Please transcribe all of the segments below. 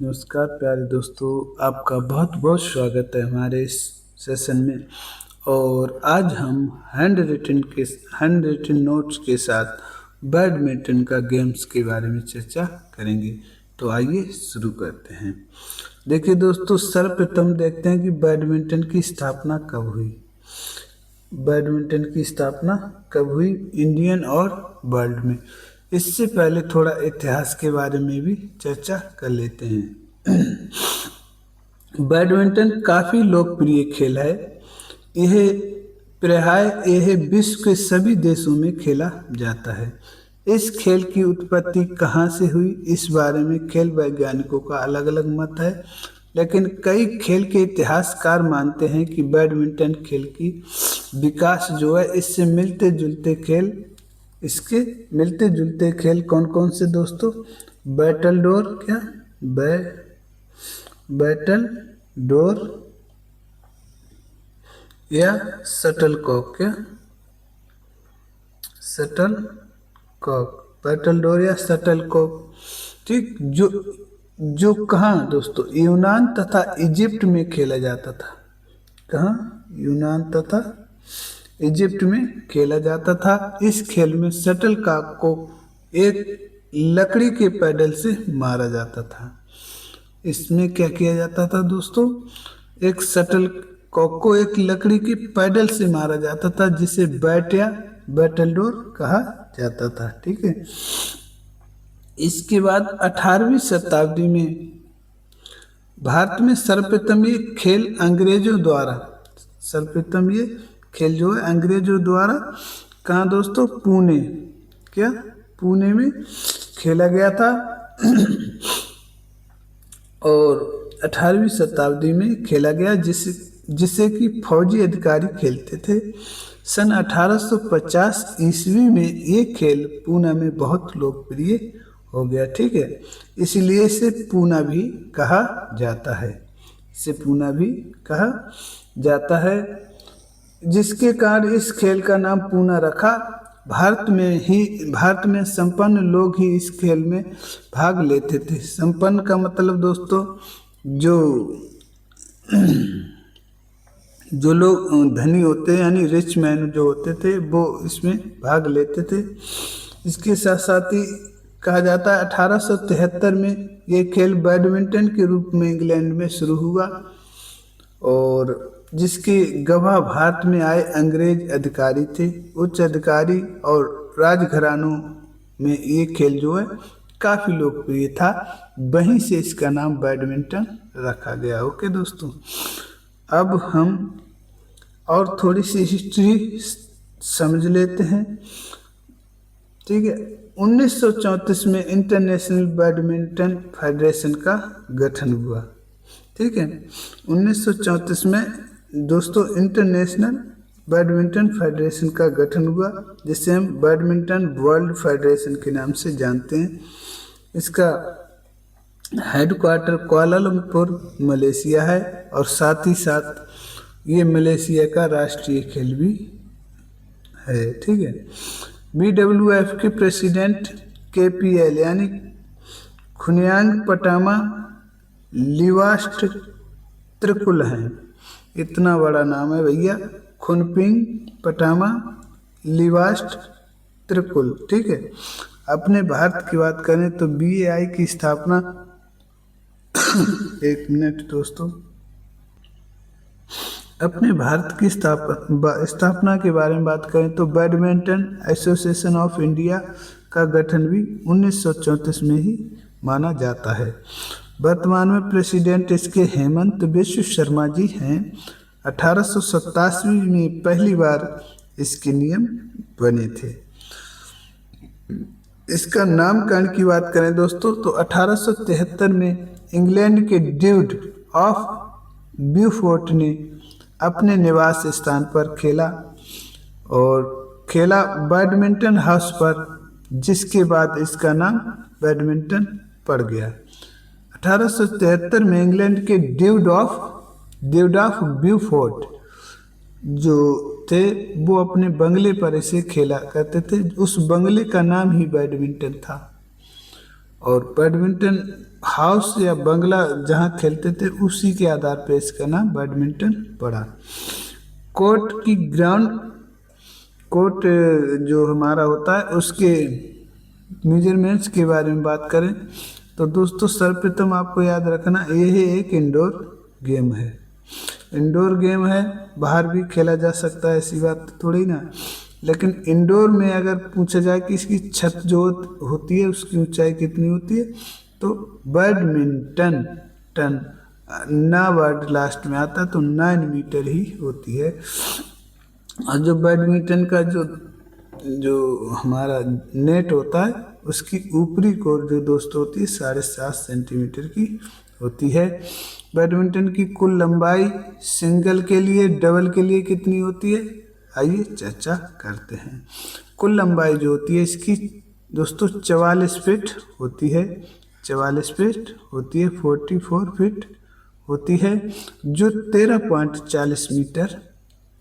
नमस्कार प्यारे दोस्तों, आपका बहुत बहुत स्वागत है हमारे इस सेशन में। और आज हम हैंड रिटन नोट्स के साथ बैडमिंटन का गेम्स के बारे में चर्चा करेंगे। तो आइए शुरू करते हैं। देखिए दोस्तों, सर्वप्रथम देखते हैं कि बैडमिंटन की स्थापना कब हुई। बैडमिंटन की स्थापना कब हुई इंडियन और वर्ल्ड में। इससे पहले थोड़ा इतिहास के बारे में भी चर्चा कर लेते हैं। बैडमिंटन काफ़ी लोकप्रिय खेल है। यह यह विश्व के सभी देशों में खेला जाता है। इस खेल की उत्पत्ति कहाँ से हुई, इस बारे में खेल वैज्ञानिकों का अलग अलग मत है, लेकिन कई खेल के इतिहासकार मानते हैं कि बैडमिंटन खेल की विकास जो है इसके मिलते जुलते खेल कौन कौन से दोस्तों? बैटल डोर या बैटल डोर या शटल कॉक। ठीक, जो कहाँ दोस्तों? यूनान तथा इजिप्ट में खेला जाता था। कहाँ? यूनान तथा इजिप्ट में खेला जाता था। इस खेल में शटल कॉक को एक लकड़ी के पैडल से मारा जाता था। इसमें क्या किया जाता था दोस्तों? एक शटल कॉक को एक लकड़ी के पैडल से मारा जाता था, जिसे बैट या बैटल डोर कहा जाता था। ठीक है। इसके बाद 18वीं शताब्दी में भारत में सर्वप्रथम ये खेल जो है अंग्रेजों द्वारा कहाँ दोस्तों? पुणे में खेला गया था। और 18वीं शताब्दी में खेला गया, जिसे कि फौजी अधिकारी खेलते थे। सन 1850 ईस्वी में ये खेल पूना में बहुत लोकप्रिय हो गया। ठीक है, इसलिए इसे पूना भी कहा जाता है। जिसके कारण इस खेल का नाम पूना रखा। भारत में संपन्न लोग ही इस खेल में भाग लेते थे। संपन्न का मतलब दोस्तों, जो लोग धनी होते हैं, यानी रिच मैन जो होते थे, वो इसमें भाग लेते थे। इसके साथ साथ ही कहा जाता है 1873 में ये खेल बैडमिंटन के रूप में इंग्लैंड में शुरू हुआ, और जिसके गवाह भारत में आए अंग्रेज अधिकारी थे। उच्च अधिकारी और राजघरानों में ये खेल जो है काफ़ी लोकप्रिय था। वहीं से इसका नाम बैडमिंटन रखा गया। ओके दोस्तों, अब हम और थोड़ी सी हिस्ट्री समझ लेते हैं। ठीक है, 1934 में इंटरनेशनल बैडमिंटन फेडरेशन का गठन हुआ। ठीक है, 1934 में दोस्तों इंटरनेशनल बैडमिंटन फेडरेशन का गठन हुआ, जिसे हम बैडमिंटन वर्ल्ड फेडरेशन के नाम से जानते हैं। इसका हेडक्वार्टर कुआलालंपुर मलेशिया है, और साथ ही साथ ये मलेशिया का राष्ट्रीय खेल भी है। ठीक है, BWF के प्रेसिडेंट KPL यानी खुनयांग पटामा लिवास्ट त्रिकुल हैं। इतना बड़ा नाम है भैया, खुनपिंग पटामा लिवास्ट त्रिकुल। ठीक है, अपने भारत की बात करें तो BAI की स्थापना एक मिनट दोस्तों, अपने भारत की स्थापना के बारे में बात करें तो बैडमिंटन एसोसिएशन ऑफ इंडिया का गठन भी 1934 में ही माना जाता है। वर्तमान में प्रेसिडेंट इसके हेमंत बिश्व शर्मा जी हैं। 1887 में पहली बार इसके नियम बने थे। इसका नामकरण की बात करें दोस्तों तो 1873 में इंग्लैंड के ड्यूक ऑफ ब्यूफोर्ट ने अपने निवास स्थान पर खेला बैडमिंटन हाउस पर, जिसके बाद इसका नाम बैडमिंटन पड़ गया। 1873 में इंग्लैंड के ड्यूक ऑफ ब्यूफोर्ट जो थे, वो अपने बंगले पर इसे खेला करते थे। उस बंगले का नाम ही बैडमिंटन था। और बैडमिंटन हाउस या बंगला जहाँ खेलते थे उसी के आधार पर इसका नाम बैडमिंटन पड़ा। कोर्ट की ग्राउंड कोर्ट जो हमारा होता है उसके मेजरमेंट्स के बारे में बात करें तो दोस्तों सर्वप्रथम आपको याद रखना ये एक इंडोर गेम है। इंडोर गेम है, बाहर भी खेला जा सकता है, ऐसी बात थोड़ी ना। लेकिन इंडोर में अगर पूछा जाए कि इसकी छत जो होती है उसकी ऊंचाई कितनी होती है तो बैडमिंटन टन ना वर्ड लास्ट में आता है तो 9 मीटर ही होती है। और जो बैडमिंटन का जो हमारा नेट होता है उसकी ऊपरी कोर जो दोस्तों होती है 7.5 सेंटीमीटर की होती है। बैडमिंटन की कुल लंबाई सिंगल के लिए डबल के लिए कितनी होती है, आइए चर्चा करते हैं। कुल लंबाई जो होती है इसकी दोस्तों 44 फीट होती है, 44 फीट होती है, 44 फीट होती है, जो 13.40 मीटर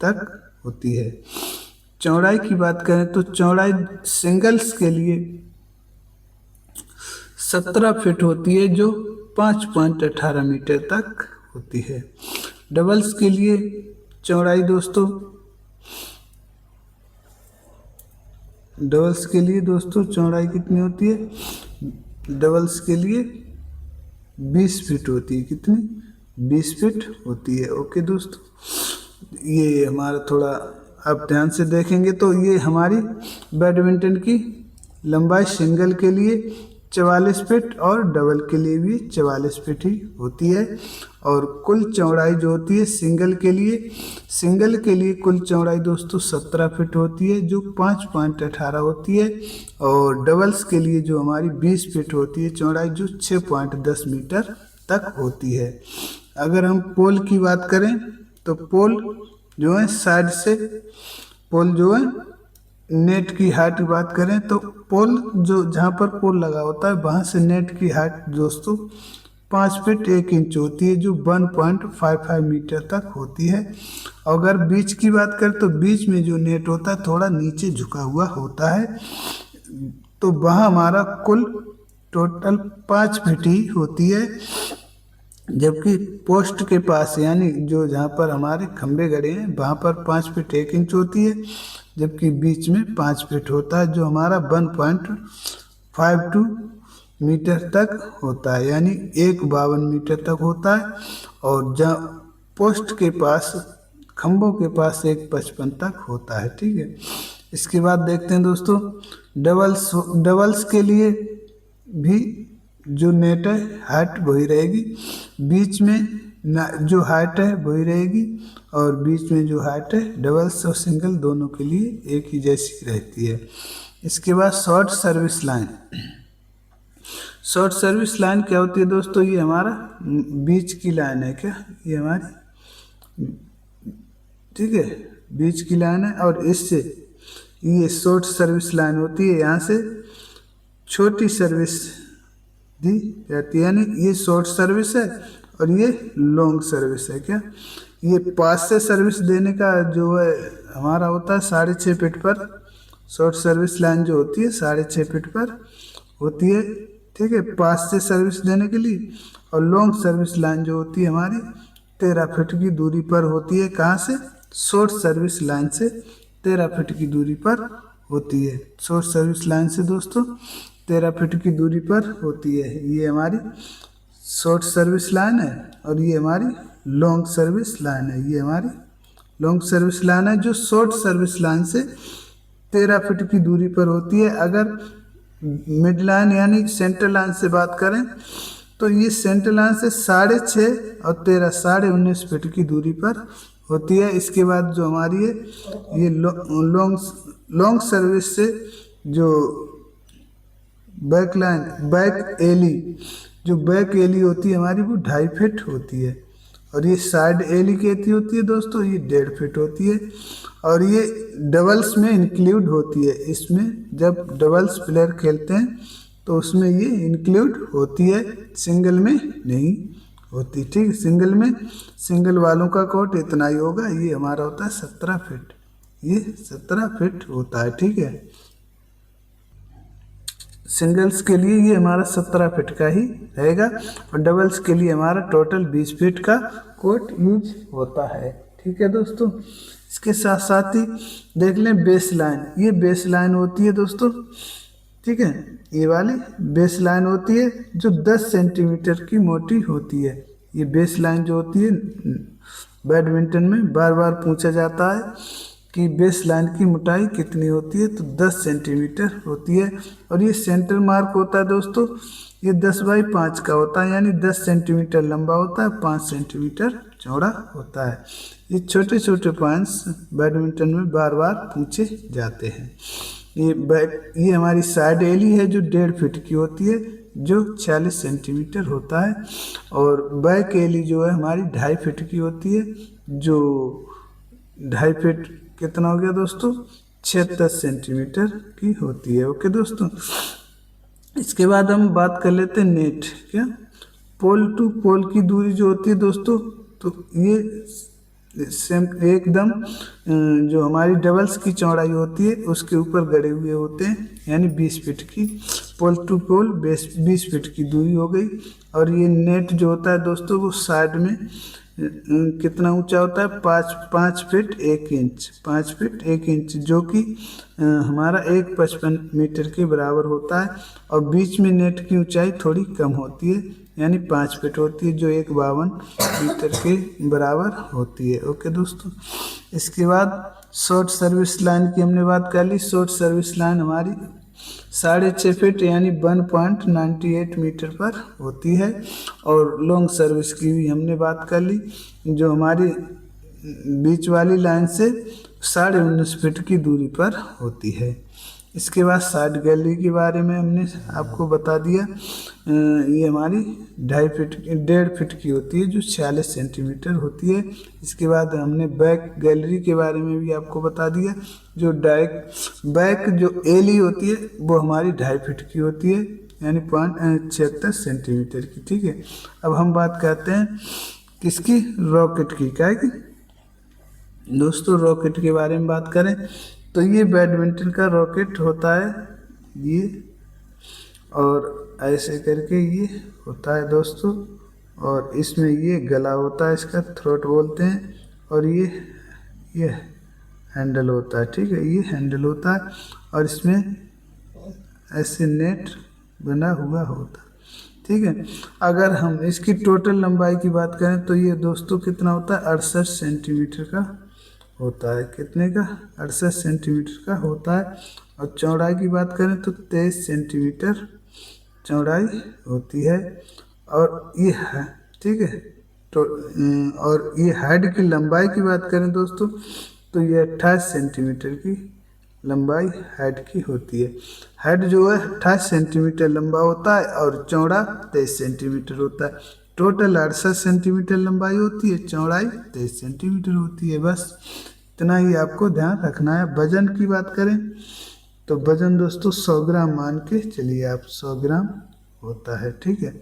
तक होती है। चौड़ाई की बात करें तो चौड़ाई सिंगल्स के लिए 17 फीट होती है, जो 5.18 मीटर तक होती है। डबल्स के लिए चौड़ाई दोस्तों चौड़ाई कितनी होती है, डबल्स के लिए 20 फीट होती है। कितनी, 20 फीट होती है। ओके दोस्तों, ये हमारा थोड़ा अब ध्यान से देखेंगे तो ये हमारी बैडमिंटन की लंबाई सिंगल के लिए 44 फीट और डबल के लिए भी 44 फीट ही होती है। और कुल चौड़ाई जो होती है सिंगल के लिए कुल चौड़ाई दोस्तों 17 फीट होती है, जो 5.18 होती है। और डबल्स के लिए जो हमारी 20 फीट होती है चौड़ाई, जो 6.10 मीटर तक होती है। अगर हम पोल की बात करें तो पोल जो है साइड से पोल जो है नेट की हाइट की बात करें तो पोल जो जहाँ पर पोल लगा होता है वहाँ से नेट की हाइट दोस्तों 5 फीट 1 इंच होती है, जो 1.55 मीटर तक होती है। अगर बीच की बात करें तो बीच में जो नेट होता है थोड़ा नीचे झुका हुआ होता है, तो वहाँ हमारा कुल टोटल 5 फीट ही होती है। जबकि पोस्ट के पास यानी जो जहाँ पर हमारे खंबे गड़े हैं वहाँ पर 5 फीट 1 इंच होती है, जबकि बीच में 5 फीट होता है, जो हमारा 1.52 मीटर तक होता है, यानी 1.52 मीटर तक होता है। और जहाँ पोस्ट के पास खंभों के पास 1.55 तक होता है। ठीक है, इसके बाद देखते हैं दोस्तों डबल्स के लिए भी जो नेट है हाइट वही रहेगी, बीच में जो हाइट है वही रहेगी, और बीच में जो हाइट है डबल्स और सिंगल दोनों के लिए एक ही जैसी रहती है। इसके बाद शॉर्ट सर्विस लाइन क्या होती है दोस्तों, ये हमारा बीच की लाइन है। क्या ये हमारी, ठीक है, बीच की लाइन है, और इससे ये शॉर्ट सर्विस लाइन होती है, यहाँ से छोटी सर्विस दी जाती है, यानी ये शॉर्ट सर्विस है और ये लॉन्ग सर्विस है। क्या ये पास से सर्विस देने का जो है हमारा होता है 6.5 फीट पर, शॉर्ट सर्विस लाइन जो होती है 6.5 फीट पर होती है। ठीक है, पास से सर्विस देने के लिए। और लॉन्ग सर्विस लाइन जो होती है हमारी 13 फीट की दूरी पर होती है। कहाँ से, शॉर्ट सर्विस लाइन से 13 फीट की दूरी पर होती है। शॉर्ट सर्विस लाइन से दोस्तों 13 फीट की दूरी पर होती है। ये हमारी शॉर्ट सर्विस लाइन है और ये हमारी लॉन्ग सर्विस लाइन है। ये हमारी लॉन्ग सर्विस लाइन है, जो शॉर्ट सर्विस लाइन से 13 फीट की दूरी पर होती है। अगर मिड लाइन यानी सेंटर लाइन से बात करें तो ये सेंटर लाइन से 6.5 और 13 19.5 फीट की दूरी पर होती है। इसके बाद जो हमारी है ये लॉन्ग सर्विस से जो बैक एली होती है हमारी, वो 2.5 फीट होती है। और ये साइड एली कहती होती है दोस्तों, ये 1.5 फीट होती है। और ये डबल्स में इंक्लूड होती है। इसमें जब डबल्स प्लेयर खेलते हैं तो उसमें ये इंक्लूड होती है, सिंगल में नहीं होती। ठीक, सिंगल वालों का कोर्ट इतना ही होगा, ये हमारा होता है 17 फीट, ये 17 फीट होता है। ठीक है, सिंगल्स के लिए ये हमारा 17 फीट का ही रहेगा और डबल्स के लिए हमारा टोटल 20 फीट का कोट यूज होता है। ठीक है दोस्तों, इसके साथ साथ ही देख लें बेस लाइन। ये बेस लाइन होती है दोस्तों, ठीक है, ये वाली बेस लाइन होती है जो 10 सेंटीमीटर की मोटी होती है। ये बेस लाइन जो होती है बैडमिंटन में बार बार पूछा जाता है कि बेस लाइन की मोटाई कितनी होती है, तो 10 सेंटीमीटर होती है। और ये सेंटर मार्क होता है दोस्तों, ये 10/5 का होता है, यानी 10 सेंटीमीटर लंबा होता है, 5 सेंटीमीटर चौड़ा होता है। ये छोटे छोटे पॉइंट्स बैडमिंटन में बार बार पूछे जाते हैं। ये हमारी साइड एली है जो 1.5 फीट की होती है, जो 46 सेंटीमीटर होता है। और बैक एली जो है हमारी 2.5 फीट की होती है, जो 2.5 फीट कितना हो गया दोस्तों, 76 सेंटीमीटर की होती है। ओके दोस्तों, इसके बाद हम बात कर लेते हैं नेट। क्या पोल टू पोल की दूरी जो होती है दोस्तों, तो ये सेम एकदम जो हमारी डबल्स की चौड़ाई होती है उसके ऊपर गड़े हुए होते हैं, यानी 20 फीट की पोल टू पोल 20 फीट की दूरी हो गई। और ये नेट जो होता है दोस्तों वो साइड में कितना ऊंचा होता है, 5 फीट 1 इंच, 5 फीट 1 इंच, जो कि हमारा 1.55 मीटर के बराबर होता है। और बीच में नेट की ऊंचाई थोड़ी कम होती है, यानी 5 फीट होती है, जो 1.52 मीटर के बराबर होती है। ओके दोस्तों, इसके बाद शॉर्ट सर्विस लाइन की हमने बात कर ली। शॉर्ट सर्विस लाइन हमारी 6.5 फीट यानी 1.98 मीटर पर होती है। और लॉन्ग सर्विस की भी हमने बात कर ली, जो हमारी बीच वाली लाइन से 19.5 फीट की दूरी पर होती है। इसके बाद साइड गैलरी के बारे में हमने आपको बता दिया, ये हमारी 1.5 फीट की होती है, जो 46 सेंटीमीटर होती है। इसके बाद हमने बैक गैलरी के बारे में भी आपको बता दिया, जो बैक जो एली होती है वो हमारी 2.5 फीट की होती है, यानी 76 सेंटीमीटर की। ठीक है, अब हम बात करते हैं किसकी, रॉकेट की। क्या है कि दोस्तों रॉकेट के बारे में बात करें तो ये बैडमिंटन का रॉकेट होता है ये, और ऐसे करके ये होता है दोस्तों, और इसमें ये गला होता है, इसका थ्रोट बोलते हैं, और ये हैंडल होता है। ठीक है, ये हैंडल होता है और इसमें ऐसे नेट बना हुआ होता है। ठीक है, अगर हम इसकी टोटल लंबाई की बात करें तो ये दोस्तों कितना होता है, 68 सेंटीमीटर का होता है। कितने का, 68 सेंटीमीटर का होता है। और चौड़ाई की बात करें तो 23 सेंटीमीटर चौड़ाई होती है। और ये है, ठीक है, तो और ये हेड की लंबाई की बात करें दोस्तों तो ये 28 सेंटीमीटर की लंबाई हेड की होती है। हेड जो है 28 सेंटीमीटर लंबा होता है और चौड़ा 23 सेंटीमीटर होता है। टोटल 68 सेंटीमीटर लंबाई होती है, चौड़ाई 23 सेंटीमीटर होती है। बस इतना ही आपको ध्यान रखना है। वजन की बात करें तो वजन दोस्तों 100 ग्राम मान के चलिए आप, 100 ग्राम होता है। ठीक है,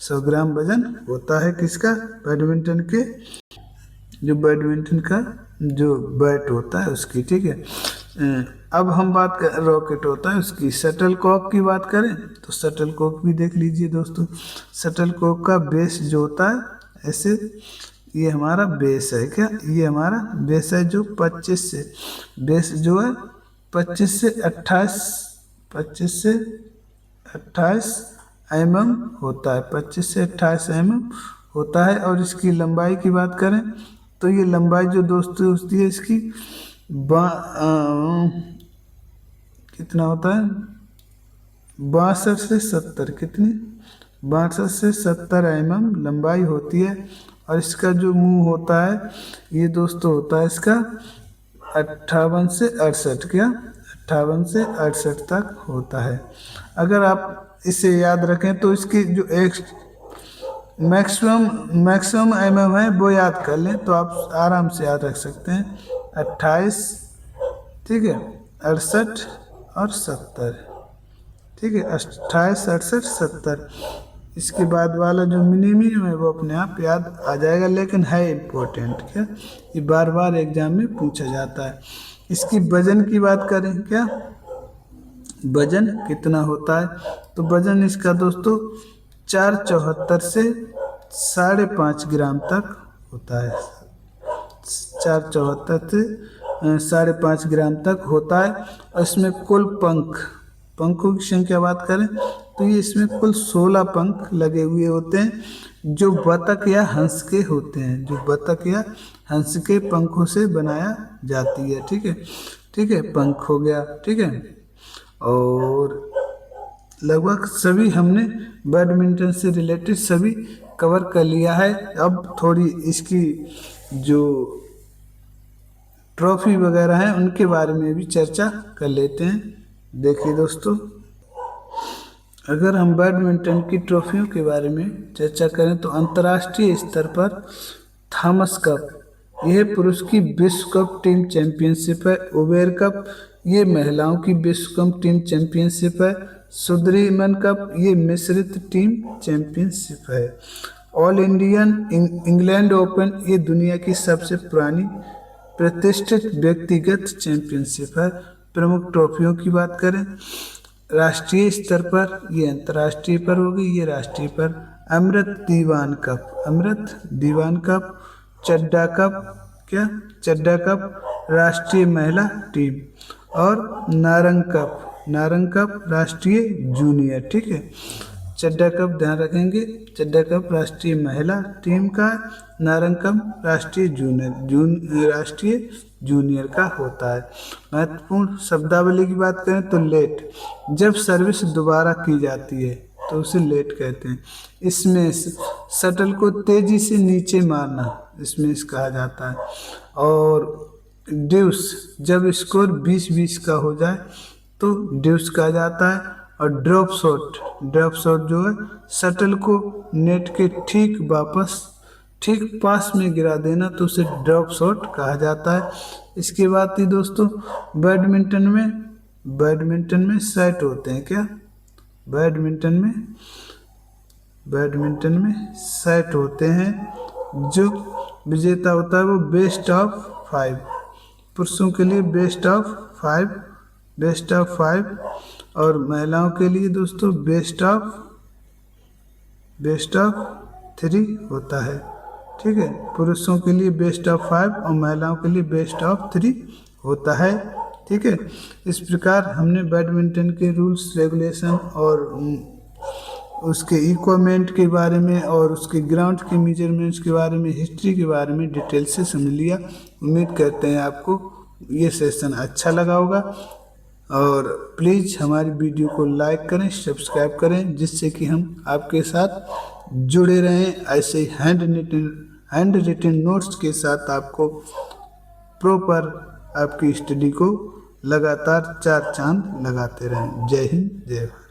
100 ग्राम वजन होता है किसका, बैडमिंटन के, जो बैडमिंटन का जो बैट होता है उसकी। ठीक है, अब हम बात कर रॉकेट होता है उसकी। शटल कॉक की बात करें तो शटल कॉक भी देख लीजिए दोस्तों। शटल कॉक का बेस जो होता है ऐसे, ये हमारा बेस है। क्या, ये हमारा बेस है जो 25 से, बेस जो है 25 से 28 mm होता है, 25 से 28 mm होता है। और इसकी लंबाई की बात करें तो ये लंबाई जो दोस्तों होती है इसकी कितना होता है, 62 से 70, कितनी, 62 से 70 mm लंबाई होती है। और इसका जो मुंह होता है ये दोस्तों होता है इसका 58 से 68, क्या 58 से 68 तक होता है। अगर आप इसे याद रखें तो इसकी जो एक मैक्सिमम mm है वो याद कर लें तो आप आराम से याद रख सकते हैं, 28, ठीक है, 68 और 70। ठीक है, 28, 68, 70। इसके बाद वाला जो मिनिमम है वो अपने आप याद आ जाएगा, लेकिन है इम्पोर्टेंट। क्या, ये बार बार एग्जाम में पूछा जाता है। इसकी वजन की बात करें, क्या वजन कितना होता है? तो वजन इसका दोस्तों 474 से 5.5 ग्राम तक होता है। 474 से 5.5 ग्राम तक होता है। और इसमें कुल पंखों की संख्या बात करें तो ये इसमें कुल 16 पंख लगे हुए होते हैं, जो बतख या हंस के होते हैं, जो बतख या हंस के पंखों से बनाया जाती है। ठीक है, ठीक है, पंख हो गया। ठीक है, और लगभग सभी हमने बैडमिंटन से रिलेटेड सभी कवर कर लिया है। अब थोड़ी इसकी जो ट्रॉफी वगैरह हैं उनके बारे में भी चर्चा कर लेते हैं। देखिए दोस्तों, अगर हम बैडमिंटन की ट्रॉफियों के बारे में चर्चा करें तो अंतर्राष्ट्रीय स्तर पर थॉमस कप, यह पुरुष की विश्व कप टीम चैंपियनशिप है। उबेर कप, ये महिलाओं की विश्व कप टीम चैंपियनशिप है। सुदरीमन कप, ये मिश्रित टीम चैंपियनशिप है। ऑल इंडियन इंग्लैंड ओपन, ये दुनिया की सबसे पुरानी प्रतिष्ठित व्यक्तिगत चैंपियनशिप है। प्रमुख ट्रॉफियों की बात करें राष्ट्रीय स्तर पर, ये अंतर्राष्ट्रीय पर होगी, ये राष्ट्रीय पर अमृत दीवान कप, चड्डा कप, क्या चड्डा कप राष्ट्रीय महिला टीम, और नारंग कप राष्ट्रीय जूनियर। ठीक है, चड्डा कप ध्यान रखेंगे, चड्डा कप राष्ट्रीय महिला टीम का, नारंग कप राष्ट्रीय जूनियर का होता है। महत्वपूर्ण शब्दावली की बात करें तो लेट, जब सर्विस दोबारा की जाती है तो उसे लेट कहते हैं। इसमें शटल को तेजी से नीचे मारना इसमें कहा जाता है। और ड्यूस, जब स्कोर 20-20 का हो जाए तो ड्यूस कहा जाता है। और ड्रॉप शॉट जो है शटल को नेट के ठीक पास में गिरा देना तो उसे ड्रॉप शॉट कहा जाता है। इसके बाद ही दोस्तों बैडमिंटन में सेट होते हैं। क्या बैडमिंटन में सेट होते हैं। जो विजेता होता है वो बेस्ट ऑफ 5, पुरुषों के लिए बेस्ट ऑफ 5, और महिलाओं के लिए दोस्तों बेस्ट ऑफ 3 होता है। ठीक है, पुरुषों के लिए बेस्ट ऑफ 5 और महिलाओं के लिए बेस्ट ऑफ 3 होता है। ठीक है, इस प्रकार हमने बैडमिंटन के रूल्स रेगुलेशन और उसके इक्विपमेंट के बारे में और उसके ग्राउंड के मेजरमेंट्स के बारे में, हिस्ट्री के बारे में डिटेल से समझ लिया। उम्मीद करते हैं आपको ये सेशन अच्छा लगा होगा, और प्लीज़ हमारी वीडियो को लाइक करें, सब्सक्राइब करें, जिससे कि हम आपके साथ जुड़े रहें। ऐसे हैंड रिटन नोट्स के साथ आपको प्रॉपर आपकी स्टडी को लगातार 4 चांद लगाते रहें। जय हिंद, जय भारत।